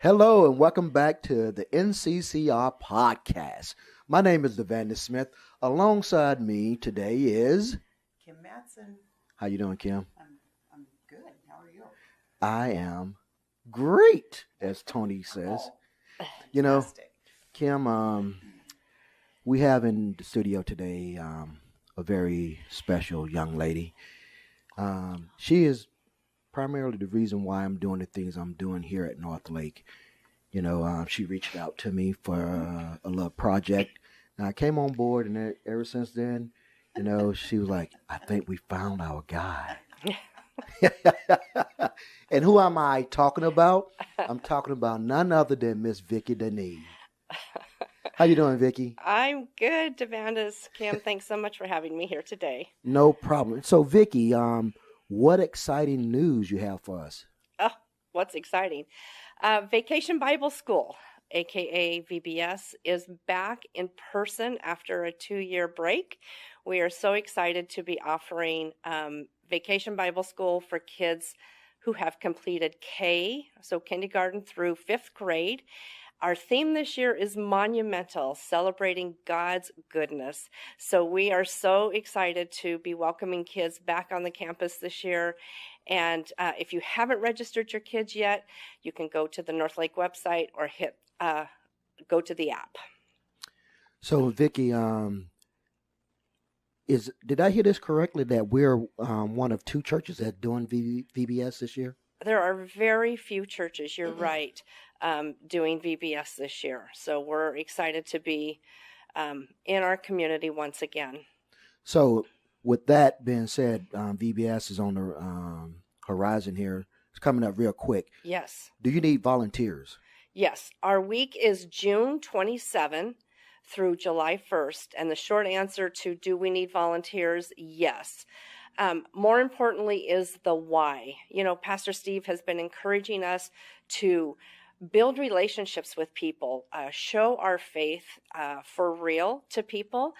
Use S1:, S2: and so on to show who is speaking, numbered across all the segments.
S1: Hello and welcome back to the NCCR Podcast. My name is Devanda Smith. Alongside me today is
S2: Kim Matson.
S1: How you doing, Kim?
S2: I'm good. How are you?
S1: I am great, as Tony says. You know, Kim, we have in the studio today a very special young lady. She is primarily the reason why I'm doing the things I'm doing here at North Lake. You know, she reached out to me for a little project. And I came on board, and ever since then, you know, she was like, I think we found our guy. And who am I talking about? I'm talking about none other than Miss Vicki Deneen. How you doing, Vicki?
S3: I'm good, Devanda's. Kim, thanks so much for having me here today.
S1: No problem. So, Vicki, what exciting news you have for us?
S3: Oh, what's exciting? Vacation Bible School, aka VBS, is back in person after a 2-year break. We are so excited to be offering Vacation Bible School for kids who have completed K, so kindergarten through 5th grade. Our theme this year is monumental, celebrating God's goodness. So we are so excited to be welcoming kids back on the campus this year. And if you haven't registered your kids yet, you can go to the North Lake website or go to the app.
S1: So, Vicki, did I hear this correctly that we're one of 2 churches that doing VBS this year?
S3: There are very few churches, you're right, doing VBS this year. So we're excited to be in our community once again.
S1: So with that being said, VBS is on the horizon here. It's coming up real quick.
S3: Yes.
S1: Do you need volunteers?
S3: Yes. Our week is June 27 through July 1st. And the short answer to do we need volunteers? Yes. More importantly is the why. You know, Pastor Steve has been encouraging us to build relationships with people, show our faith for real to people.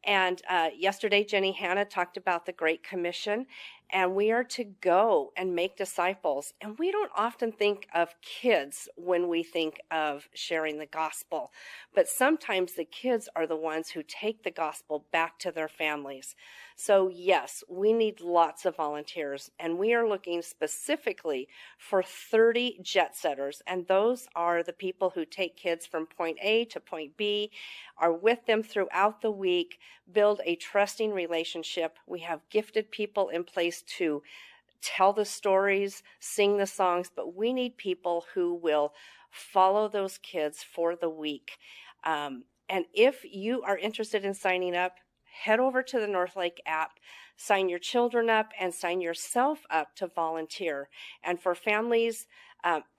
S3: And yesterday, Jenny Hanna talked about the Great Commission, and we are to go and make disciples. And we don't often think of kids when we think of sharing the gospel, but sometimes the kids are the ones who take the gospel back to their families. So yes, we need lots of volunteers, and we are looking specifically for 30 jet setters, and those are the people who take kids from point A to point B, are with them throughout the week, build a trusting relationship. We have gifted people in place to tell the stories, sing the songs, but we need people who will follow those kids for the week. And if you are interested in signing up, head over to the North Lake app, sign your children up, and sign yourself up to volunteer. And for families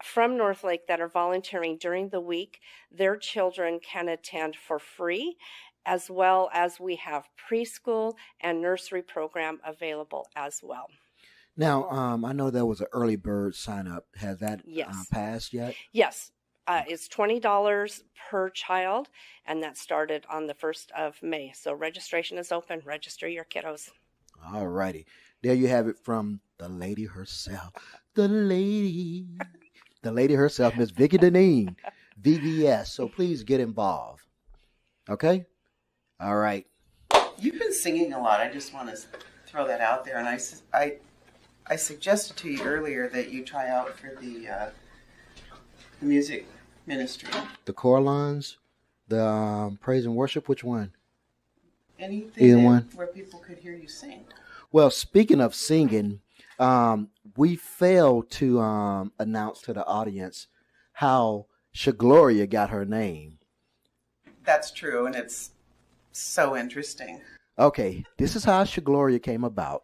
S3: from North Lake that are volunteering during the week, their children can attend for free, as well as we have preschool and nursery program available as well.
S1: Now, I know there was an early bird sign up. Has that passed yet?
S3: Yes. It's $20 per child, and that started on the 1st of May. So registration is open. Register your kiddos.
S1: All righty. There you have it from the lady herself. The lady herself, Miss Vicki Deneen, VBS. So please get involved. Okay? All right.
S2: You've been singing a lot. I just want to throw that out there. And I suggested to you earlier that you try out for the music ministry.
S1: The choir lines, the praise and worship, which one?
S2: Anything where people could hear you sing.
S1: Well, speaking of singing, we failed to announce to the audience how Shagloria got her name.
S2: That's true, and it's so interesting.
S1: Okay, this is how Shagloria came about.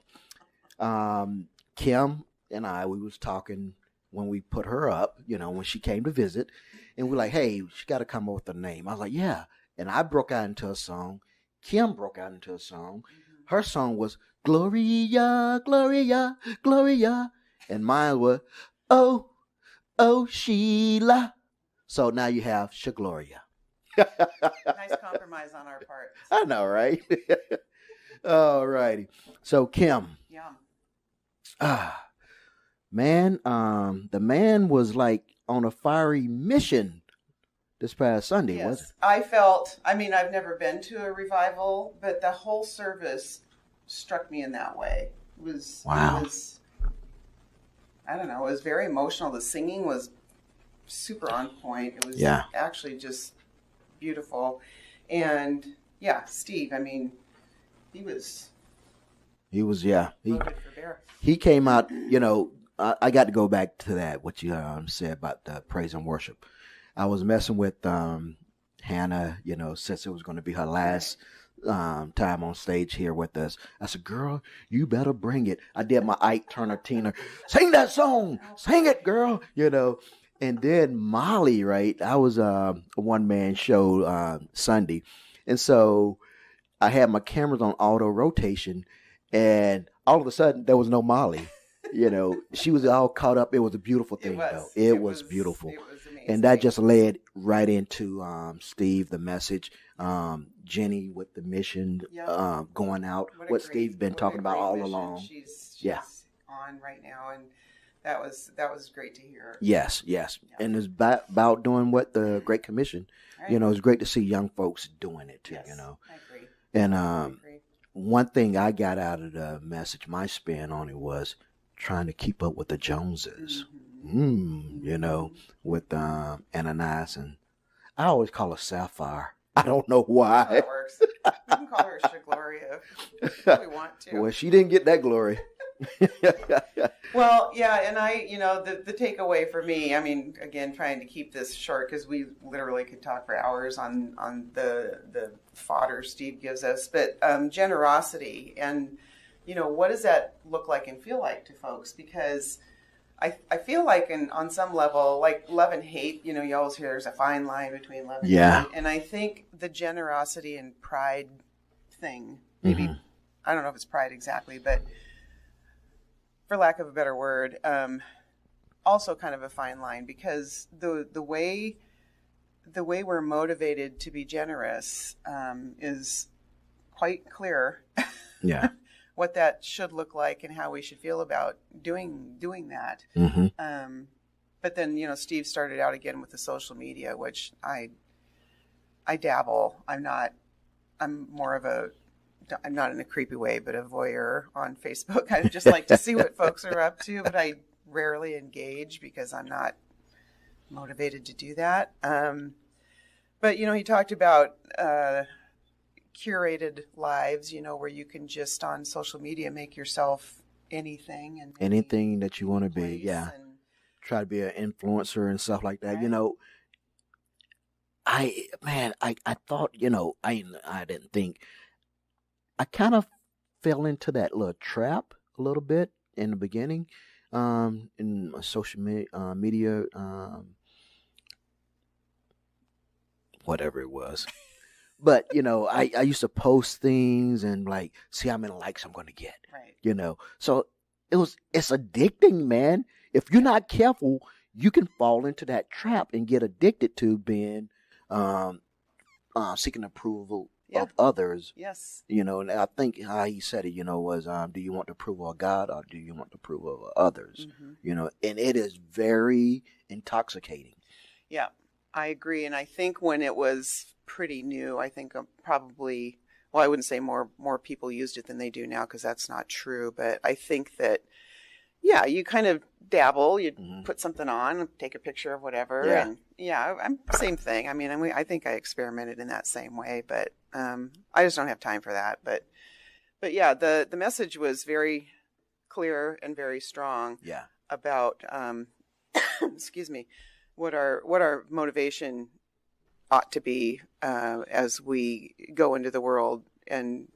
S1: Kim and I, we was talking when we put her up, you know, when she came to visit, and we're like, hey, she got to come up with a name. I was like, yeah. And I broke out into a song. Kim broke out into a song. Her song was Gloria, Gloria, Gloria. And mine was, oh, oh, Sheila. So now you have Shagloria.
S2: Nice compromise on our part.
S1: I know, right? All righty. So, Kim.
S2: Yeah.
S1: Man, the man was like on a fiery mission this past Sunday,
S2: Yes,
S1: wasn't
S2: I've never been to a revival, but the whole service struck me in that way.
S1: Wow.
S2: It was, I don't know, it was very emotional. The singing was super on point. It was actually just beautiful. And yeah, Steve, I mean, he was voted for Bear.
S1: He came out, you know, I got to go back to that, what you said about the praise and worship. I was messing with Hannah, you know, since it was going to be her last time on stage here with us. I said, girl, you better bring it. I did my Ike Turner Tina, sing that song, sing it, girl, you know. And then Molly, right, I was a one-man show Sunday. And so I had my cameras on auto rotation, and all of a sudden there was no Molly. You know, she was all caught up. It was a beautiful thing, though. It was beautiful.
S2: It was amazing.
S1: And that just led right into Steve, the message, Jenny with the mission going out, what Steve's been talking about all along.
S2: She's on right now, and that was great to hear.
S1: Yes. Yeah. And it's about doing what the Great Commission, right. You know, it's great to see young folks doing it, too,
S2: yes,
S1: you know.
S2: I agree.
S1: And one thing I got out of the message, my spin on it was trying to keep up with the Joneses, you know, with Ananias, and I always call her Sapphire. I don't know why.
S2: That works. We can call her Shagloria if we want to.
S1: Well, she didn't get that glory.
S2: Well, yeah, and the takeaway for me, I mean, again, trying to keep this short because we literally could talk for hours on the fodder Steve gives us, but generosity and, you know, what does that look like and feel like to folks? Because I feel like on some level, like love and hate, you know, you always hear there's a fine line between love and hate. And I think the generosity and pride thing, maybe, I don't know if it's pride exactly, but for lack of a better word, also kind of a fine line, because the way we're motivated to be generous is quite clear.
S1: Yeah.
S2: What that should look like and how we should feel about doing that. But then, you know, Steve started out again with the social media, which I dabble. I'm not in a creepy way, but a voyeur on Facebook. I just like to see what folks are up to, but I rarely engage because I'm not motivated to do that. But, you know, he talked about curated lives, you know, where you can just on social media make yourself anything
S1: that you want to be. Yeah. Try to be an influencer and stuff like that. Right. You know, I thought, you know, I didn't think, I kind of fell into that little trap a little bit in the beginning, in social media, whatever it was. But, you know, I used to post things and like, see how many likes I'm going to get,
S2: right.
S1: You know. So it's addicting, man. If you're not careful, you can fall into that trap and get addicted to being, seeking approval of others.
S2: Yes.
S1: You know, and I think how he said it, you know, was, do you want the approval of God or do you want the approval of others? You know, and it is very intoxicating.
S2: Yeah, I agree. And I think when it was pretty new, I think probably, well, I wouldn't say more people used it than they do now, because that's not true. But I think that, yeah, you kind of dabble, you put something on, take a picture of whatever.
S1: Yeah.
S2: And I'm same thing. I mean, I think I experimented in that same way, but I just don't have time for that. But yeah, the message was very clear and very strong.
S1: Yeah.
S2: About excuse me, what our motivation ought to be as we go into the world and,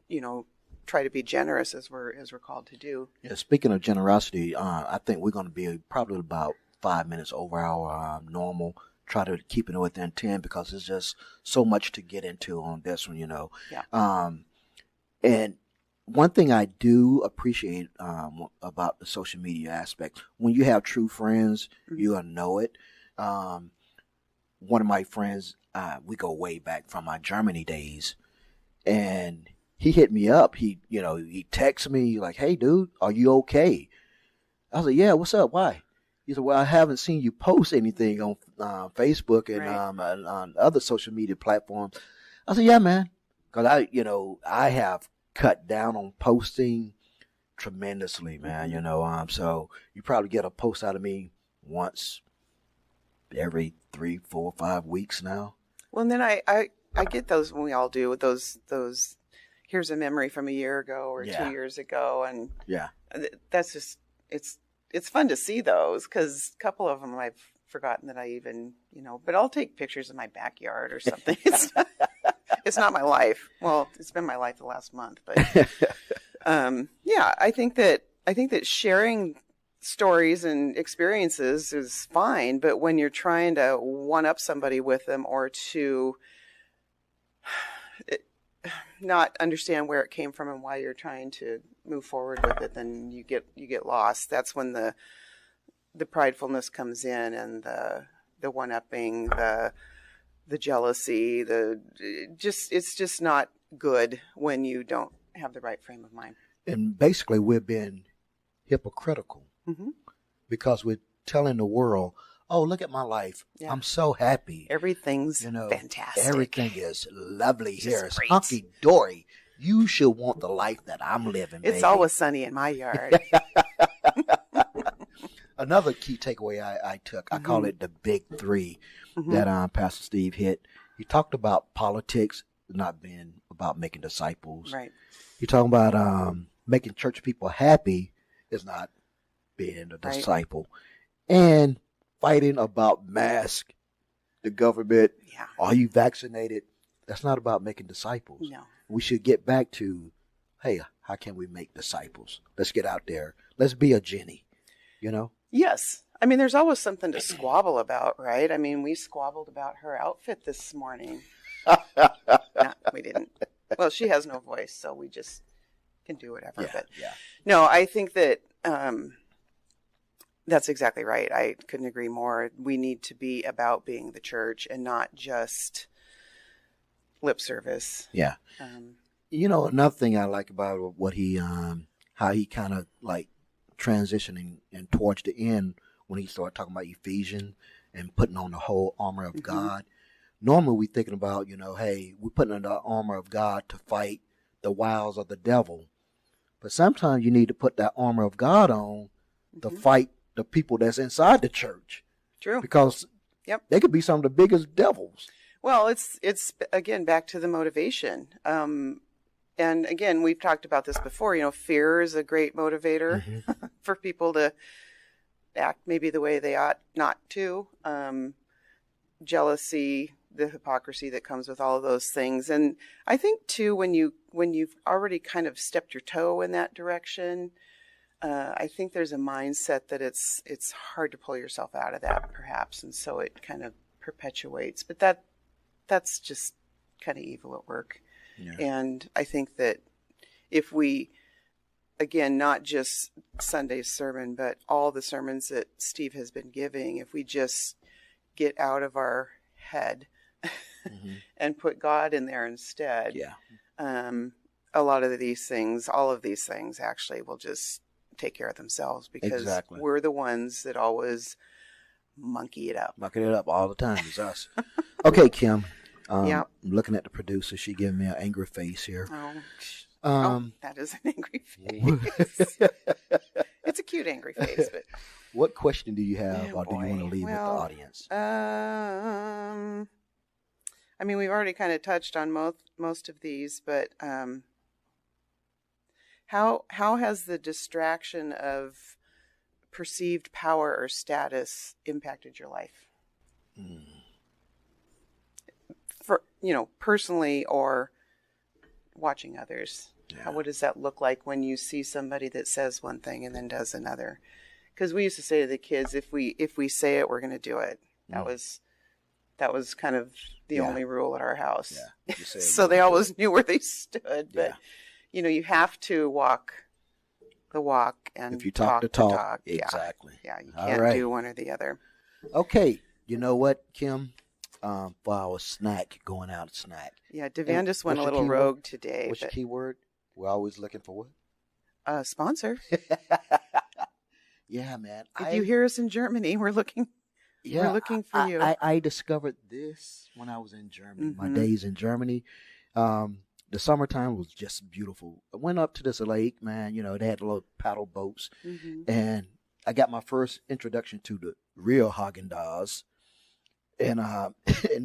S2: you know, try to be generous as we're called to do.
S1: Yeah. Speaking of generosity, I think we're going to be probably about 5 minutes over our normal. Try to keep it within 10 because there's just so much to get into on this one, you know.
S2: Yeah.
S1: And one thing I do appreciate about the social media aspect, when you have true friends, you'll know it. One of my friends, we go way back from my Germany days, and he hit me up. He texts me like, "Hey, dude, are you okay?" I was like, "Yeah, what's up? Why?" He said, well, I haven't seen you post anything on Facebook and
S2: Right.
S1: on other social media platforms. I said, yeah, man, because I have cut down on posting tremendously, man. So you probably get a post out of me once every 3, 4, 5 weeks now.
S2: Well, and then I get those when we all do those. Here's a memory from a year ago or 2 years ago, and
S1: Yeah.
S2: that's just it's fun to see those because a couple of them I've forgotten that I even But I'll take pictures of my backyard or something. It's not my life. Well, it's been my life the last month, but yeah, I think that sharing stories and experiences is fine, but when you're trying to one up somebody with them or to not understand where it came from and why you're trying to move forward with it, then you get lost. That's when the pridefulness comes in, and the one upping, the jealousy, it's just not good when you don't have the right frame of mind.
S1: And basically, we're being hypocritical because we're telling the world, oh, look at my life. Yeah. I'm so happy.
S2: Everything's fantastic.
S1: Everything is lovely here. It's
S2: great.
S1: hunky-dory. You should want the life that I'm living, baby.
S2: It's always sunny in my yard.
S1: Another key takeaway I took, I call it the big three that Pastor Steve hit. He talked about politics not being about making disciples.
S2: Right.
S1: He talking about making church people happy is not being a disciple. And fighting about mask, the government, are you vaccinated? That's not about making disciples.
S2: No.
S1: We should get back to, hey, how can we make disciples? Let's get out there. Let's be a Jenny,
S2: Yes. I mean, there's always something to squabble about, right? I mean, we squabbled about her outfit this morning. No, we didn't. Well, she has no voice, so we just can do whatever. But no, I think that that's exactly right. I couldn't agree more. We need to be about being the church and not just lip service.
S1: Yeah. Another thing I like about what he, how he kind of like transitioning and towards the end when he started talking about Ephesians and putting on the whole armor of God. Normally we're thinking about, hey, we're putting on the armor of God to fight the wiles of the devil. But sometimes you need to put that armor of God on to fight the people that's inside the church.
S2: True.
S1: Because they could be some of the biggest devils.
S2: Well, it's again back to the motivation. And again, we've talked about this before. Fear is a great motivator for people to act maybe the way they ought not to. Jealousy, the hypocrisy that comes with all of those things. And I think too, when you've already kind of stepped your toe in that direction, I think there's a mindset that it's hard to pull yourself out of that, perhaps, and so it kind of perpetuates. But that's just kind of evil at work. Yeah. And I think that if we, again, not just Sunday's sermon, but all the sermons that Steve has been giving, if we just get out of our head and put God in there instead, a lot of these things, all of these things actually will just take care of themselves because we're the ones that always monkey it up.
S1: Monkey it up all the time. It's us. Okay, Kim. I'm looking at the producer. She giving me an angry face here.
S2: That is an angry face. It's a cute angry face. But
S1: what question do you have, or do you want to leave with the audience?
S2: I mean, we've already kind of touched on most of these, but how has the distraction of perceived power or status impacted your life? For personally or watching others. What does that look like when you see somebody that says one thing and then does another? Because we used to say to the kids, if we say it, we're going to do it. That was kind of the only rule at our house. So they always knew where they stood. But you have to walk the walk, and
S1: if you talk the talk. Exactly.
S2: Yeah, you can't do one or the other.
S1: Okay, you know what, Kim? For our snack, going out snack.
S2: Yeah, Devan just went a little rogue today.
S1: What's your keyword? We're always looking for what?
S2: Sponsor.
S1: Yeah, man.
S2: If you hear us in Germany, we're looking for you.
S1: I discovered this when I was in Germany. My days in Germany. The summertime was just beautiful. I went up to this lake, man. You know, they had little paddle boats, and I got my first introduction to the real Haagen-Dazs, and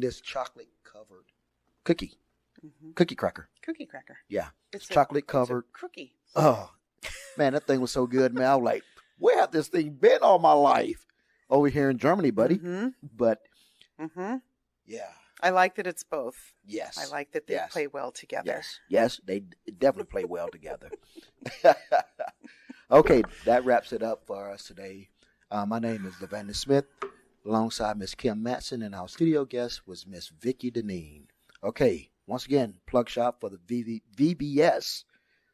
S1: this chocolate covered cookie cracker.
S2: Cookie cracker.
S1: Yeah, it's chocolate covered
S2: cookie.
S1: Oh, man, that thing was so good, man. I was like, where have this thing been all my life? Over here in Germany, buddy. But yeah.
S2: I like that it's both.
S1: Yes.
S2: I like that they play well together.
S1: Yes, they definitely play well together. Okay, that wraps it up for us today. My name is Levander Smith, alongside Miss Kim Matson, and our studio guest was Miss Vicki Deneen. Okay, once again, plug shop for the VBS.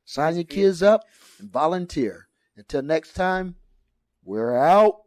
S1: Sign your kids up and volunteer. Until next time, we're out.